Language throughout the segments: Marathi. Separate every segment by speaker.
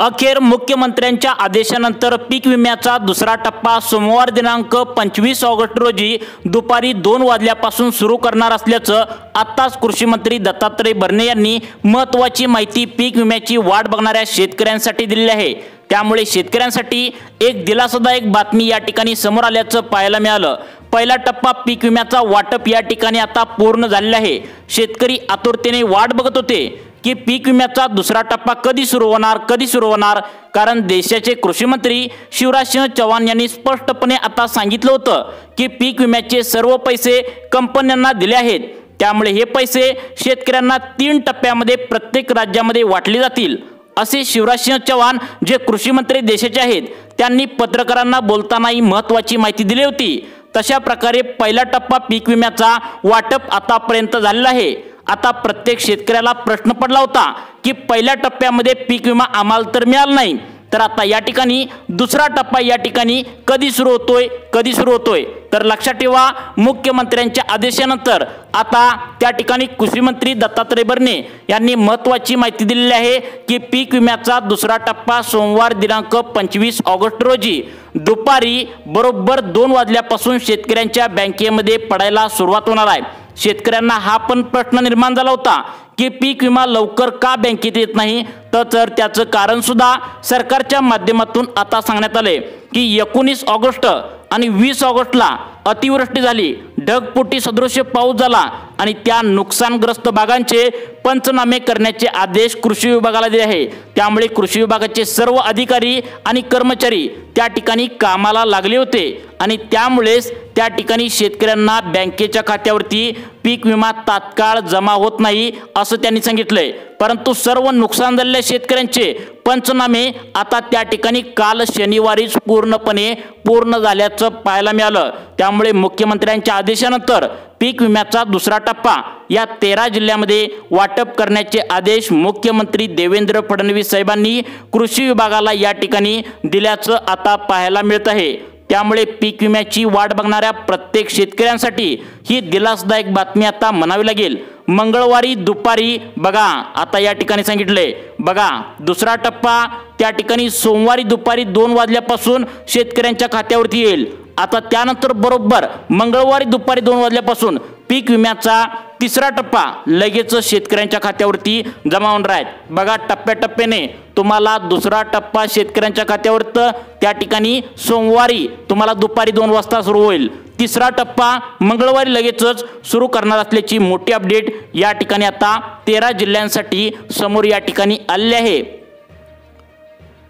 Speaker 1: अखेर मुख्यमंत्र्यांच्या आदेशानंतर पीक विम्याचा दुसरा टप्पा सोमवार दिनांक 25 ऑगस्ट रोजी दुपारी 2 वाजल्यापासून सुरू करणार असल्याचं आत्ताच कृषी मंत्री दत्तात्रय भरणे यांनी महत्त्वाची माहिती पीक विम्याची वाट बघणाऱ्या शेतकऱ्यांसाठी दिली आहे। त्यामुळे शेतकऱ्यांसाठी एक दिलासादायक बातमी या ठिकाणी समोर आल्याचं पाहायला मिळालं। पहिला टप्पा पीक विम्याचा वाटप या ठिकाणी आता पूर्ण झालेला आहे। शेतकरी आतुरतेने वाट बघत होते की पीक विम्याचा दुसरा टप्पा कधी सुरू होणार कारण देशाचे कृषी मंत्री शिवराजसिंह चौहान यांनी स्पष्टपणे आता सांगितलं होतं की पीक विम्याचे सर्व पैसे कंपन्यांना दिले आहेत। त्यामुळे हे पैसे शेतकऱ्यांना 3 टप्प्यामध्ये प्रत्येक राज्यामध्ये वाटले जातील असे शिवराजसिंह चौहान जे कृषी मंत्री देशाचे आहेत त्यांनी पत्रकारांना बोलताना ही महत्त्वाची माहिती दिली होती। तशा प्रकारे पहिला टप्पा पीक विम्याचा वाटप आतापर्यंत झालेला आहे। आता प्रत्येक शेतकऱ्याला प्रश्न पडला होता की पहिल्या टप्प्यामध्ये पीक विमा आम्हाला तर मिळाला नाही, तर आता या ठिकाणी दुसरा टप्पा या ठिकाणी कधी सुरू होतोय तर लक्षात ठेवा, मुख्यमंत्र्यांच्या आदेशानंतर आता त्या ठिकाणी कृषी मंत्री दत्तात्रय भरणे यांनी महत्त्वाची माहिती दिलेली आहे की पीक विम्याचा दुसरा टप्पा सोमवार दिनांक 25 ऑगस्ट रोजी दुपारी बरोबर 2 वाजल्यापासून शेतकऱ्यांच्या बँकेमध्ये पडायला सुरुवात होणार आहे। शेतकऱ्यांना हा पण प्रश्न निर्माण झाला होता की पीक विमा लवकर का बँकेत येत नाही, तर त्याचं कारण सुद्धा सरकारच्या माध्यमातून आता सांगण्यात आले की 19 ऑगस्ट आणि 20 ऑगस्टला अतिवृष्टी झाली, ढगफुटी सदृश्य पाऊस झाला आणि त्या नुकसानग्रस्त भागांचे पंचनामे करण्याचे आदेश कृषी विभागाला दिले आहे। त्यामुळे कृषी विभागाचे सर्व अधिकारी आणि कर्मचारी त्या ठिकाणी कामाला लागले होते आणि त्यामुळेच त्या ठिकाणी शेतकऱ्यांना बँकेच्या खात्यावरती पीक विमा तात्काळ जमा होत नाही असं त्यांनी सांगितलंय। परंतु सर्व नुकसान झालेल्या शेतकऱ्यांचे पंचनामे आता त्या ठिकाणी काल शनिवारीच पूर्ण झाल्याचं पाहायला मिळालं। त्यामुळे मुख्यमंत्र्यांच्या आदेशानंतर पीक विम्याचा दुसरा टप्पा या 13 जिल्ह्यामध्ये वाटप करण्याचे आदेश मुख्यमंत्री देवेंद्र फडणवीस साहेबांनी कृषी विभागाला या ठिकाणी दिल्याचं आता पाहायला मिळत आहे। त्यामुळे पीक विम्याची वाट बघणाऱ्या प्रत्येक शेतकऱ्यांसाठी ही दिलासादायक बातमी आता म्हणावी लागेल। मंगळवारी दुपारी बघा आता या ठिकाणी सांगितलंय बघा, दुसरा टप्पा त्या ठिकाणी सोमवारी दुपारी 2 वाजल्यापासून शेतकऱ्यांच्या खात्यावरती येईल। आता त्यानंतर बरोबर मंगळवारी दुपारी 2 वाजल्यापासून पीक विम्याचा तिसरा टप्पा लगेच शेतकऱ्यांच्या खात्यावरती जमा होणार आहे। बघा, टप्प्याटप्प्याने तुम्हाला दुसरा टप्पा शेतकऱ्यांच्या खात्यावर त्या ठिकाणी सोमवारी तुम्हाला दुपारी 2 वाजता सुरू होईल। तिसरा टप्पा मंगळवारी लगेचच सुरू करणार असल्याची मोठी अपडेट या ठिकाणी आता 13 जिल्ह्यांसाठी समोर या ठिकाणी आले आहे।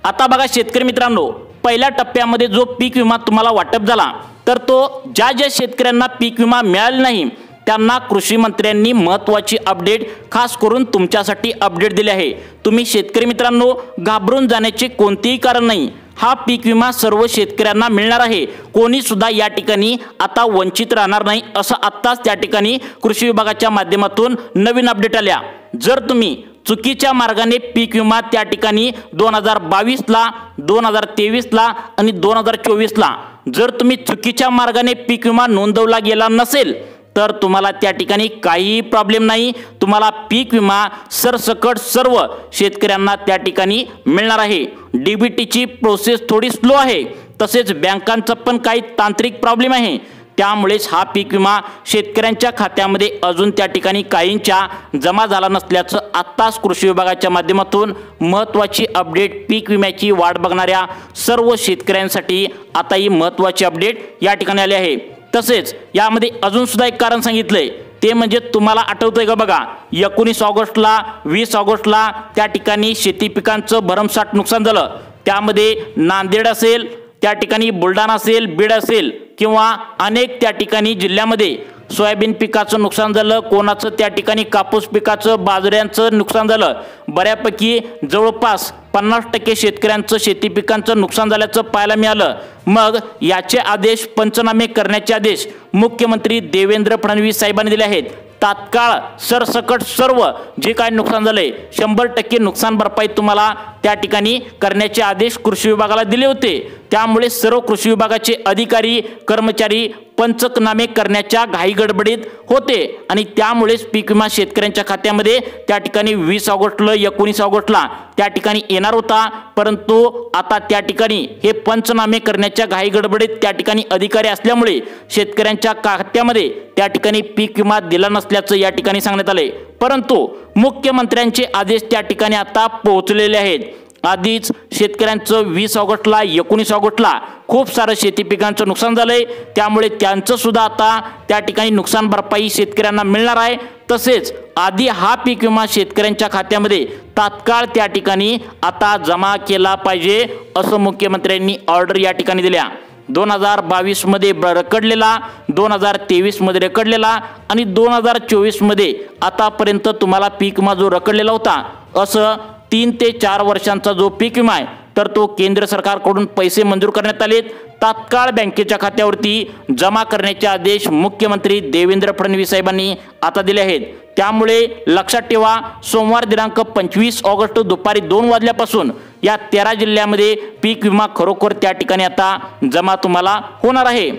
Speaker 1: आता बघा शेतकरी मित्रांनो, पहिल्या टप्प्यामध्ये जो पीक विमा तुम्हाला वाटप झाला तर तो ज्या शेतकऱ्यांना पीक विमा मिळाला नाही त्यांना कृषी मंत्र्यांनी महत्त्वाची अपडेट खास करून तुमच्यासाठी अपडेट दिली आहे। तुम्ही शेतकरी मित्रांनो घाबरून जाण्याचे कोणतेही कारण नाही। हा पीक विमा सर्व शेतकऱ्यांना मिळणार आहे, कोणी सुद्धा या ठिकाणी आता वंचित राहणार नाही असं आत्ताच त्या ठिकाणी कृषी विभागाच्या माध्यमातून नवीन अपडेट आल्या। जर तुम्ही चुकीच्या मार्गाने पीक विमा त्या ठिकाणी 2022 ला 2023 ला आणि 2024 ला जर तुम्ही चुकीच्या मार्गाने पीक विमा नोंदवला गेला नसेल तर तुम्हाला त्या ठिकाणी काही प्रॉब्लेम नाही, तुम्हाला पीक विमा सरसकट सर्व शेतकऱ्यांना त्या ठिकाणी मिळणार आहे। डीबीटीची प्रोसेस थोडी स्लो आहे, तसेच बँकांचा पण काही तांत्रिक प्रॉब्लेम आहे, त्यामुळेच हा पीक विमा शेतकऱ्यांच्या खात्यामध्ये अजून त्या ठिकाणी काहींच्या जमा झाला नसल्याचं आत्ताच कृषी विभागाच्या माध्यमातून महत्त्वाची अपडेट पीक विम्याची वाट बघणाऱ्या सर्व शेतकऱ्यांसाठी आता ही महत्त्वाची अपडेट या ठिकाणी आली आहे। तसेच यामध्ये अजून सुद्धा एक कारण सांगितलंय, ते म्हणजे तुम्हाला आठवतंय का बघा, 19 ऑगस्टला 20 ऑगस्टला त्या ठिकाणी शेती पिकांचं भरमसाठ नुकसान झालं। त्यामध्ये नांदेड असेल, त्या ठिकाणी बुलढाणा असेल, बीड असेल किंवा अनेक त्या ठिकाणी जिल्ह्यामध्ये सोयाबीन पिकाचं नुकसान झालं, कोणाचं त्या ठिकाणी कापूस पिकाचं, बाजऱ्यांचं नुकसान झालं। बऱ्यापैकी जवळपास 50% शेतकऱ्यांचं शेती पिकांचं नुकसान झाल्याचं पाहायला मिळालं। मग याचे आदेश पंचनामे करण्याचे आदेश मुख्यमंत्री देवेंद्र फडणवीस साहेबांनी दिले आहेत। तात्काळ सरसकट सर्व जे काय नुकसान झाले 100% नुकसान भरपाई तुम्हाला त्या ठिकाणी करण्याचे आदेश कृषी विभागाला दिले होते। त्यामुळे सर्व कृषी विभागाचे अधिकारी कर्मचारी पंचनामे करण्याच्या घाई गडबडीत होते आणि त्यामुळेच पीक विमा शेतकऱ्यांच्या खात्यामध्ये त्या ठिकाणी 20 ऑगस्टला 19 ऑगस्टला त्या ठिकाणी येणार होता, परंतु आता त्या ठिकाणी हे पंचनामे करण्याच्या घाई गडबडीत त्या ठिकाणी अधिकारी असल्यामुळे शेतकऱ्यांच्या खात्यामध्ये त्या ठिकाणी पीक विमा दिला नसल्याचं या ठिकाणी सांगण्यात आले। परंतु मुख्यमंत्र्यांचे आदेश त्या ठिकाणी आता पोहोचलेले आहेत। आधीच शेतकऱ्यांचं 20 ऑगस्टला 19 ऑगस्टला खूप सारं शेती पिकांचं नुकसान झालंय, त्यामुळे त्यांचं सुद्धा आता त्या ठिकाणी नुकसान भरपाई शेतकऱ्यांना मिळणार आहे। तसेच आधी हा पीक विमा शेतकऱ्यांच्या खात्यामध्ये तात्काळ त्या ठिकाणी आता जमा केला पाहिजे असं मुख्यमंत्र्यांनी ऑर्डर या ठिकाणी दिल्या। 2022 मध्ये रखडलेला, 2023 मध्ये रखडलेला आणि 2024 मध्ये आतापर्यंत तुम्हाला पीक विमा जो रखडलेला होता, असं 3 ते 4 वर्षांचा जो पीक विमा आहे तर तो केंद्र सरकारकडून पैसे मंजूर करण्यात आलेत, तात्काळ बँकेच्या खात्यावरती जमा करण्याचे आदेश मुख्यमंत्री देवेंद्र फडणवीस साहेबांनी आता दिले आहेत। त्यामुळे लक्षात ठेवा, सोमवार दिनांक 25 ऑगस्ट दुपारी 2 वाजल्यापासून या 13 जिल्ह्यामध्ये पीक विमा खरोखर त्या ठिकाणी आता जमा तुम्हाला होणार आहे।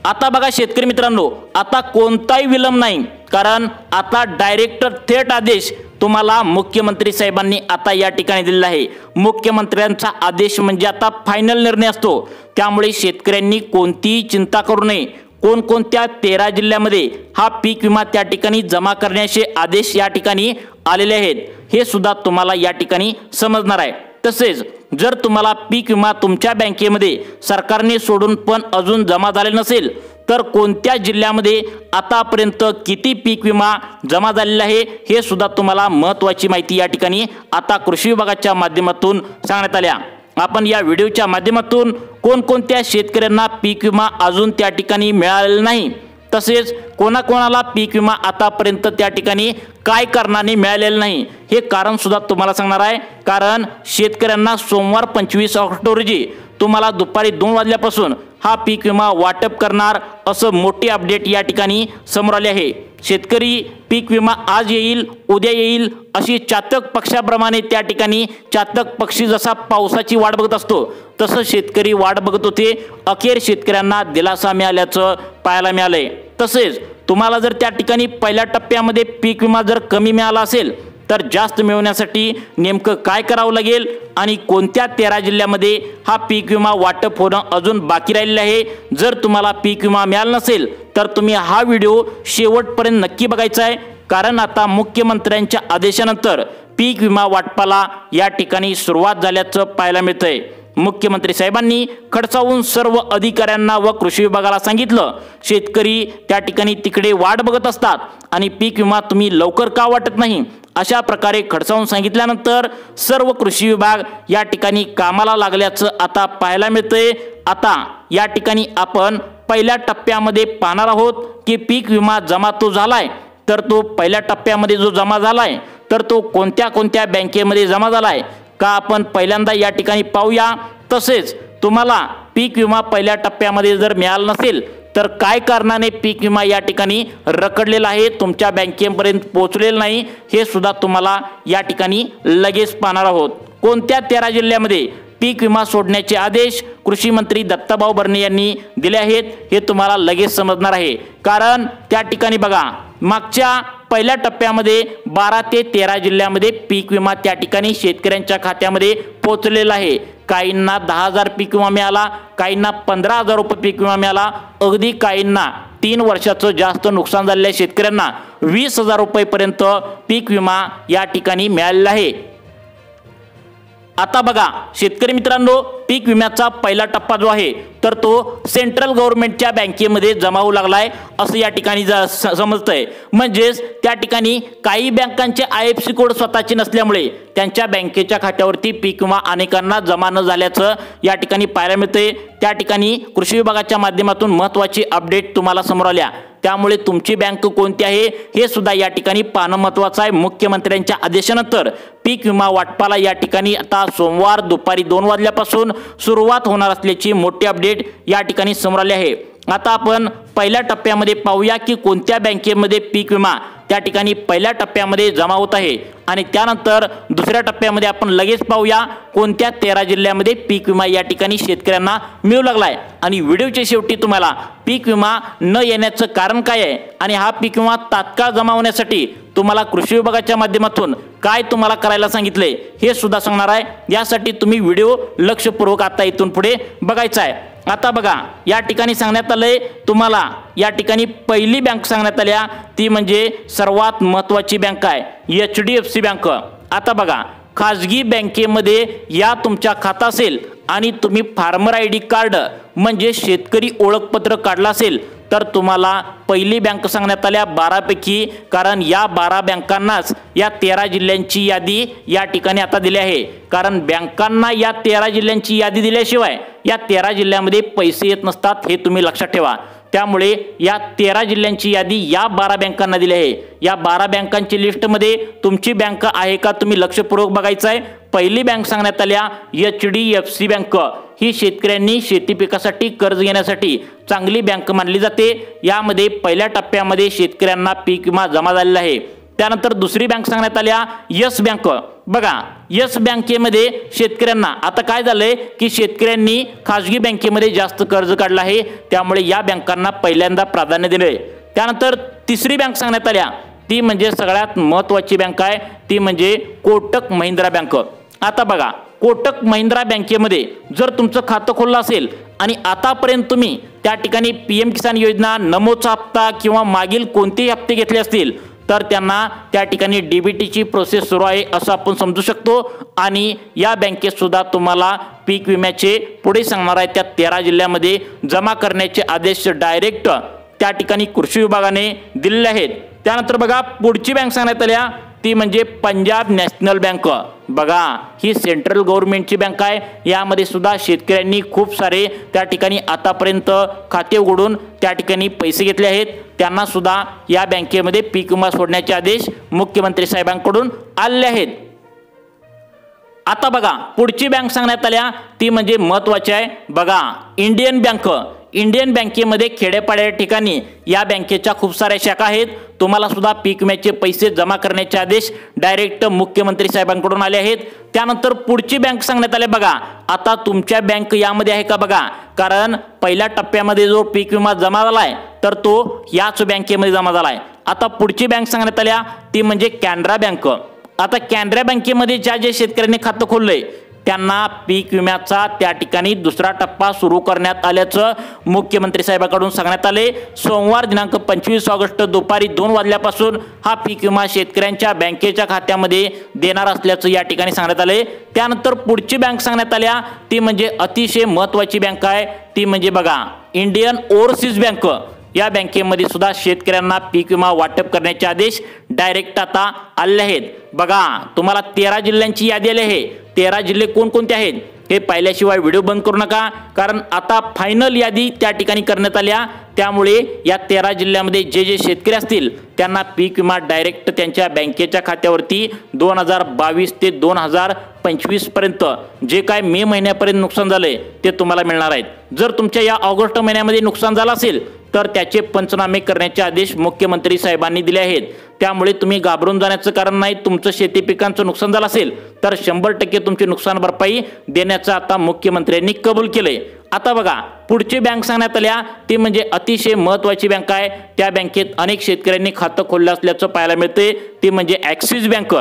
Speaker 1: आता बघा शेतकरी मित्रांनो, आता कोणताही विलंब नाही, कारण आता डायरेक्ट थेट आदेश तुम्हाला मुख्यमंत्री साहेबांनी आता या ठिकाणी दिलेला आहे। मुख्यमंत्र्यांचा आदेश म्हणजे आता फायनल निर्णय असतो, त्यामुळे शेतकऱ्यांनी कोणतीही चिंता करू नये। कोणकोणत्या 13 जिल्ह्यामध्ये हा पीक विमा त्या ठिकाणी जमा करण्याचे आदेश या ठिकाणी आलेले आहेत हे सुद्धा तुम्हाला या ठिकाणी समजणार आहे। तसेच जर तुम्हाला पीक विमा तुमच्या बँकेमध्ये सरकारने सोडून पण अजून जमा झाले नसेल तर कोणत्या जिल्ह्यामध्ये आतापर्यंत किती पीक विमा जमा झालेला आहे हे सुद्धा तुम्हाला महत्त्वाची माहिती या ठिकाणी आता कृषी विभागाच्या माध्यमातून सांगण्यात आल्या। आपण या व्हिडिओच्या माध्यमातून कोणकोणत्या शेतकऱ्यांना पीक विमा अजून त्या ठिकाणी मिळालेला नाही, तसेच कोणाकोणाला पीक विमा आतापर्यंत त्या ठिकाणी काय कारणाने मिळालेलं नाही हे कारण सुद्धा तुम्हाला सांगणार आहे। कारण शेतकऱ्यांना सोमवार 25 ऑगस्ट रोजी तुम्हाला दुपारी 2 वाजल्यापासून हा पीक विमा वाटप करणार असं मोठी अपडेट या ठिकाणी समोर आले आहे। शेतकरी पीक विमा आज येईल उद्या येईल अशी चातक पक्षाप्रमाणे त्या ठिकाणी चातक पक्षी जसा पावसाची वाट बघत असतो तसं शेतकरी वाट बघत होते। अखेर शेतकऱ्यांना दिलासा मिळाल्याचं पाहायला मिळालंय। तसेच तुम्हाला जर त्या ठिकाणी पहिल्या टप्प्यामध्ये पीक विमा जर कमी मिळाला असेल तर जास्त मिळवण्यासाठी नेमकं काय करावं लागेल आणि कोणत्या 13 जिल्ह्यामध्ये हा पीक विमा वाटप होणं अजून बाकी राहिलेलं आहे, जर तुम्हाला पीक विमा मिळाला नसेल तर तुम्ही हा व्हिडिओ शेवटपर्यंत नक्की बघायचा आहे। कारण आता मुख्यमंत्र्यांच्या आदेशानंतर पीक विमा वाटपाला या ठिकाणी सुरुवात झाल्याचं पाहायला मिळतंय। मुख्यमंत्री साहेबांनी खडसावून सर्व अधिकाऱ्यांना व कृषी विभागाला सांगितलं, शेतकरी त्या ठिकाणी तिकडे वाट बघत असतात आणि पीक विमा तुम्ही लवकर का वाटत नाही, अशा प्रकारे खडसावून सांगितल्यानंतर सर्व कृषी विभाग या ठिकाणी कामाला लागल्याचं आता पाहायला मिळतंय। आता या ठिकाणी आपण पहिल्या टप्प्यामध्ये पाहणार आहोत की पीक विमा जमा तो झालाय, तर तो पहिल्या टप्प्यामध्ये जो जमा झालाय तर तो कोणत्या कोणत्या बँकेमध्ये जमा झालाय का आपण पहिल्यांदा या ठिकाणी पाहूया। तसेच तुम्हाला पीक विमा पहिल्या टप्प्यामध्ये जर मिळाला नसेल तर काय कारणाने पीक विमा या ठिकाणी रखडलेला आहे, तुमच्या बँकेपर्यंत पोहोचलेला नाही हे सुद्धा तुम्हाला या ठिकाणी लगेच पाहणार आहोत। कोणत्या 13 जिल्ह्यामध्ये पीक विमा सोडण्याचे आदेश कृषी मंत्री दत्ताभाऊ भरणे यांनी दिले आहेत हे तुम्हाला लगेच समजणार आहे। कारण त्या ठिकाणी बघा, मागच्या पहिल्या टप्प्यामध्ये 12 ते 13 जिल्ह्यामध्ये पीक विमा त्या ठिकाणी शेतकऱ्यांच्या खात्यामध्ये पोहोचलेला आहे। काहींना 10,000 पीक विमा मिळाला, काहींना 15,000 रुपये पीक विमा मिळाला, अगदी काहींना 3 वर्षाचं जास्त नुकसान झालेल्या शेतकऱ्यांना 20,000 रुपयेपर्यंत पीक विमा या ठिकाणी मिळालेला आहे। आता बघा शेतकरी मित्रांनो, पीक विम्याचा पहिला टप्पा जो आहे तर तो सेंट्रल गव्हर्नमेंटच्या बँकेमध्ये जमा होऊ लागलाय असं या ठिकाणी समजतंय। म्हणजेच त्या ठिकाणी काही बँकांचे IFSC कोड स्वतःचे नसल्यामुळे त्यांच्या बँकेच्या खात्यावरती पीक विमा अनेकांना जमा न झाल्याचं या ठिकाणी पाहायला मिळतंय। त्या ठिकाणी कृषी विभागाच्या माध्यमातून महत्त्वाची अपडेट तुम्हाला समोर आल्या, त्यामुळे तुमची बँक कोणती आहे हे सुद्धा या ठिकाणी पाहणं महत्त्वाचं आहे। मुख्यमंत्र्यांच्या आदेशानंतर पीक विमा वाटपाला या ठिकाणी आता सोमवार दुपारी 2 वाजल्यापासून सुरुवात होणार असल्याची मोठी अपडेट या ठिकाणी समोर आली आहे। आता आपण पहिल्या टप्प्यामध्ये पाहूया की कोणत्या बँकेमध्ये पीक विमा त्या ठिकाणी पहिल्या टप्प्यामध्ये जमा होत आहे आणि त्यानंतर दुसऱ्या टप्प्यामध्ये आपण लगेच पाहूया कोणत्या 13 जिल्ह्यामध्ये पीक विमा या ठिकाणी शेतकऱ्यांना मिळू लागलाय। आणि व्हिडिओच्या शेवटी तुम्हाला पीक विमा न येण्याचं कारण काय आहे आणि हा पीक विमा तात्काळ जमा होण्यासाठी तुम्हाला कृषी विभागाच्या माध्यमातून काय तुम्हाला करायला सांगितले हे सुद्धा सांगणार आहे। यासाठी तुम्ही व्हिडिओ लक्षपूर्वक आता इथून पुढे बघायचा आहे। आता बघा या ठिकाणी सांगण्यात आले तुम्हाला या ठिकाणी पहिली बँक सांगण्यात आल्या ती म्हणजे सर्वात महत्त्वाची बँक आहे HDFC बँक। आता बघा खाजगी बँकेमध्ये या तुमचा खाता असेल आणि तुम्ही फार्मर ID कार्ड म्हणजे शेतकरी ओळखपत्र काढला असेल तर तुम्हाला पहिली बँक सांगण्यात आल्या 12 पैकी, कारण या 12 बँकांनाच या 13 जिल्ह्यांची यादी या ठिकाणी आता दिली आहे। कारण बँकांना या 13 जिल्ह्यांची यादी दिल्याशिवाय या 13 जिल्ह्यामध्ये पैसे येत नसतात हे तुम्ही लक्षात ठेवा। त्यामुळे या 13 जिल्ह्यांची यादी या 12 बँकांना दिली आहे। या 12 बँकांची लिस्टमध्ये तुमची बँक आहे का तुम्ही लक्षपूर्वक बघायचं आहे। पहिली बँक सांगण्यात आल्या HDFC बँक। ही शेतकऱ्यांनी शेती पिकासाठी कर्ज घेण्यासाठी चांगली बँक मानली जाते। यामध्ये पहिल्या टप्प्यामध्ये शेतकऱ्यांना पीक विमा जमा झालेला आहे। त्यानंतर दुसरी बँक सांगण्यात आल्या येस बँक। बघा येस बँकेमध्ये शेतकऱ्यांना आता काय झालंय की शेतकऱ्यांनी खाजगी बँकेमध्ये जास्त कर्ज काढलं आहे, त्यामुळे या बँकांना पहिल्यांदा प्राधान्य दिले। त्यानंतर तिसरी बँक सांगण्यात आल्या ती म्हणजे सगळ्यात महत्त्वाची बँक आहे ती म्हणजे कोटक महिंद्रा बँक। आता बघा कोटक महिंद्रा बँकेमध्ये जर तुमचं खातं खोललं असेल आणि आतापर्यंत तुम्ही त्या ठिकाणी PM किसान योजना, नमोचा हप्ता किंवा मागील कोणतेही हप्ते घेतले असतील तर त्यांना त्या ठिकाणी DBTची प्रोसेस सुरू आहे असं आपण समजू शकतो। आणि या बँकेत सुद्धा तुम्हाला पीक विम्याचे पुढे सांगणार आहे त्या 13 जिल्ह्यामध्ये जमा करण्याचे आदेश डायरेक्ट त्या ठिकाणी कृषी विभागाने दिलेले आहेत। त्यानंतर बघा पुढची बँक सांगण्यात आल्या ती म्हणजे पंजाब नॅशनल बँक। बघा ही सेंट्रल गव्हर्नमेंटची बँक आहे। यामध्ये सुद्धा शेतकऱ्यांनी खूप सारे त्या ठिकाणी आतापर्यंत खाते उघडून त्या ठिकाणी पैसे घेतले आहेत, त्यांना सुद्धा या बँकेमध्ये पीक विमा सोडण्याचे आदेश मुख्यमंत्री साहेबांकडून आले आहेत। आता बघा पुढची बँक सांगण्यात आल्या ती म्हणजे महत्त्वाची आहे बघा इंडियन बँक। इंडियन बँकेमध्ये खेडेपाड्या ठिकाणी या बँकेच्या खूप साऱ्या शाखा आहेत। तुम्हाला सुद्धा पीक विम्याचे पैसे जमा करण्याचे आदेश डायरेक्ट मुख्यमंत्री साहेबांकडून आले आहेत। त्यानंतर पुढची बँक सांगण्यात आले बघा आता तुमच्या बँक यामध्ये आहे का बघा, कारण पहिल्या टप्प्यामध्ये जो पीक विमा जमा झालाय तर तो याच बँकेमध्ये जमा झालाय। आता पुढची बँक सांगण्यात आल्या ती म्हणजे कॅनरा बँक। आता कॅनरा बँकेमध्ये ज्या शेतकऱ्यांनी खातं खोललंय त्यांना पीक विम्याचा त्या ठिकाणी दुसरा टप्पा सुरू करण्यात आल्याचं मुख्यमंत्री साहेबांकडून सांगण्यात आले। सोमवार दिनांक 25 ऑगस्ट दुपारी 2 वाजल्यापासून हा पीक विमा शेतकऱ्यांच्या बँकेच्या खात्यामध्ये देणार असल्याचं या ठिकाणी सांगण्यात आले। त्यानंतर पुढची बँक सांगण्यात आल्या ती म्हणजे अतिशय महत्त्वाची बँक आहे ती म्हणजे बघा इंडियन ओव्हरसीज बँक। या बँकेमध्ये सुद्धा शेतकऱ्यांना पीक विमा वाटप करण्याचे आदेश डायरेक्ट आता आले आहेत। बघा तुम्हाला 13 जिल्ह्यांची यादी आली आहे। 13 जिल्हे कोणकोणते आहेत हे पाहिल्याशिवाय व्हिडिओ बंद करू नका, कारण आता फायनल यादी त्या ठिकाणी करण्यात आल्या। त्यामुळे या 13 जिल्ह्यामध्ये जे शेतकरी असतील त्यांना पीक विमा डायरेक्ट त्यांच्या बँकेच्या खात्यावरती 2022 ते 2025 पर्यंत जे काय मे महिन्यापर्यंत नुकसान झाले ते तुम्हाला मिळणार आहेत। जर तुमच्या या ऑगस्ट महिन्यामध्ये नुकसान झालं असेल तर त्याचे पंचनामे करण्याचे आदेश मुख्यमंत्री साहेबांनी दिले आहेत। त्यामुळे तुम्ही घाबरून जाण्याचं कारण नाही। तुमचं शेती पिकांचं नुकसान झालं असेल तर 100% तुमची नुकसान भरपाई देण्याचं आता मुख्यमंत्र्यांनी कबूल केले। आता बघा पुढची बँक सांगण्यात आल्या ती म्हणजे अतिशय महत्त्वाची बँक आहे। त्या बँकेत अनेक शेतकऱ्यांनी खातं खोललं असल्याचं पाहायला मिळते ती म्हणजे ॲक्सिस बँक।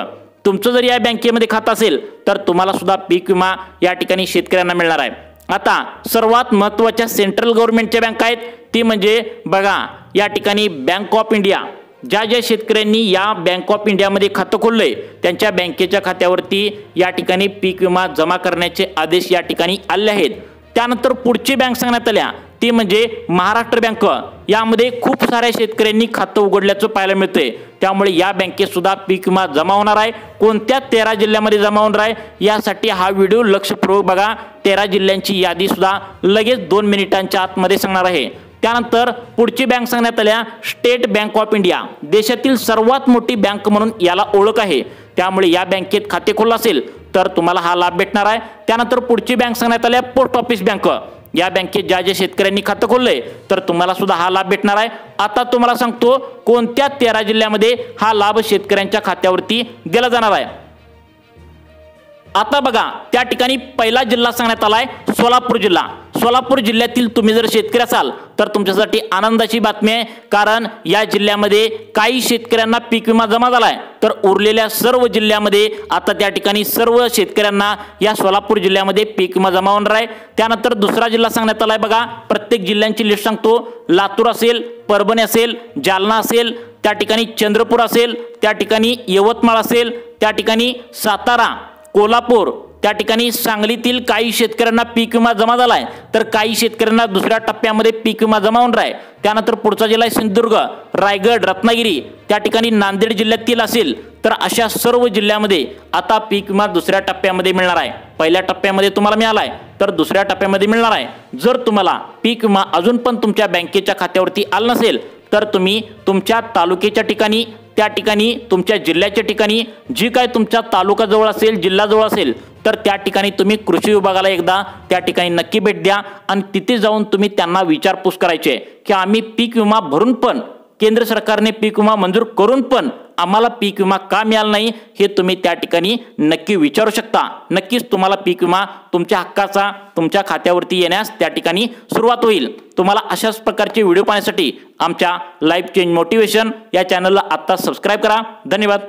Speaker 1: तुमचं जर या बँकेमध्ये खातं असेल तर तुम्हाला सुद्धा पीक विमा या ठिकाणी शेतकऱ्यांना मिळणार आहे। आता सर्वात महत्त्वाच्या सेंट्रल गव्हर्नमेंटच्या बँक आहेत ती म्हणजे बघा या ठिकाणी बँक ऑफ इंडिया। ज्या शेतकऱ्यांनी या बँक ऑफ इंडियामध्ये खातं खोललंय त्यांच्या बँकेच्या खात्यावरती या ठिकाणी पीक विमा जमा करण्याचे आदेश या ठिकाणी आले आहेत। त्यानंतर पुढची बँक सांगण्यात आल्या ती म्हणजे महाराष्ट्र बँक। यामध्ये खूप साऱ्या शेतकऱ्यांनी खातं उघडल्याचं पाहायला मिळते, त्यामुळे या बँकेत सुद्धा पीक विमा जमा होणार आहे। कोणत्या 13 जिल्ह्यामध्ये जमा होणार आहे यासाठी हा व्हिडिओ लक्षपूर्वक बघा। 13 जिल्ह्यांची यादी सुद्धा लगेच 2 मिनिटांच्या आतमध्ये सांगणार आहे। त्यानंतर पुढची बँक सांगण्यात आल्या स्टेट बँक ऑफ इंडिया। देशातील सर्वात मोठी बँक म्हणून याला ओळख आहे, त्यामुळे या बँकेत खाते खोललं असेल तर तुम्हाला हा लाभ भेटणार आहे। त्यानंतर पुढची बँक सांगण्यात आल्या पोस्ट ऑफिस बँक। या बँकेत ज्या शेतकऱ्यांनी खातं खोललंय तर तुम्हाला सुद्धा हा लाभ भेटणार आहे। आता तुम्हाला सांगतो कोणत्या 13 जिल्ह्यामध्ये हा लाभ शेतकऱ्यांच्या खात्यावरती दिला जाणार आहे। आता बघा त्या ठिकाणी पहिला जिल्हा सांगण्यात आलाय सोलापूर जिल्हा। सोलापूर जिल्ह्यातील तुम्ही जर शेतकरी असाल तर तुमच्यासाठी आनंदाची बातमी आहे, कारण या जिल्ह्यामध्ये काही शेतकऱ्यांना पीक विमा जमा झालाय, तर उरलेल्या सर्व जिल्ह्यामध्ये आता त्या ठिकाणी सर्व शेतकऱ्यांना या सोलापूर जिल्ह्यामध्ये पीक विमा जमा होणार आहे। त्यानंतर दुसरा जिल्हा सांगण्यात आलाय बघा, प्रत्येक जिल्ह्यांची लिस्ट सांगतो। लातूर असेल, परभणी असेल, जालना असेल, त्या ठिकाणी चंद्रपूर असेल, त्या ठिकाणी यवतमाळ असेल, त्या ठिकाणी सातारा, कोल्हापूर, त्या ठिकाणी सांगलीतील काही शेतकऱ्यांना पीक विमा जमा झालाय, तर काही शेतकऱ्यांना दुसऱ्या टप्प्यामध्ये पीक विमा जमा होणार आहे। त्यानंतर पुढचा जिल्हा आहे सिंधुदुर्ग, रायगड, रत्नागिरी, त्या ठिकाणी नांदेड जिल्ह्यातील असेल, तर अशा सर्व जिल्ह्यामध्ये आता पीक विमा दुसऱ्या टप्प्यामध्ये मिळणार आहे। पहिल्या टप्प्यामध्ये तुम्हाला मिळालाय तर दुसऱ्या टप्प्यामध्ये मिळणार आहे। जर तुम्हाला पीक विमा अजून पण तुमच्या बँकेच्या खात्यावरती आला नसेल तर तुम्ही तुमच्या तालुक्याच्या ठिकाणी, त्या ठिकाणी तुमच्या जिल्ह्याच्या ठिकाणी जी काय तुमच्या तालुका जवळ असेल, जिल्हा जवळ असेल, तर त्या ठिकाणी तुम्ही कृषी विभागाला एकदा त्या ठिकाणी नक्की भेट द्या आणि तिथे जाऊन तुम्ही त्यांना विचारपूस करायची की आम्ही पीक विमा भरून पण, केंद्र सरकारने पीक विमा मंजूर करून पण आम्हाला पीक विमा का मिळाला नाही, हे तुम्ही त्या ठिकाणी नक्की विचारू शकता। नक्कीच तुम्हाला पीक विमा तुमच्या हक्काचा तुमच्या खात्यावरती येण्यास त्या ठिकाणी सुरुवात होईल। तुम्हाला अशाच प्रकारचे व्हिडिओ पाहण्यासाठी आमच्या लाईफ चेंज मोटिवेशन या चॅनलला आता सबस्क्राइब करा। धन्यवाद।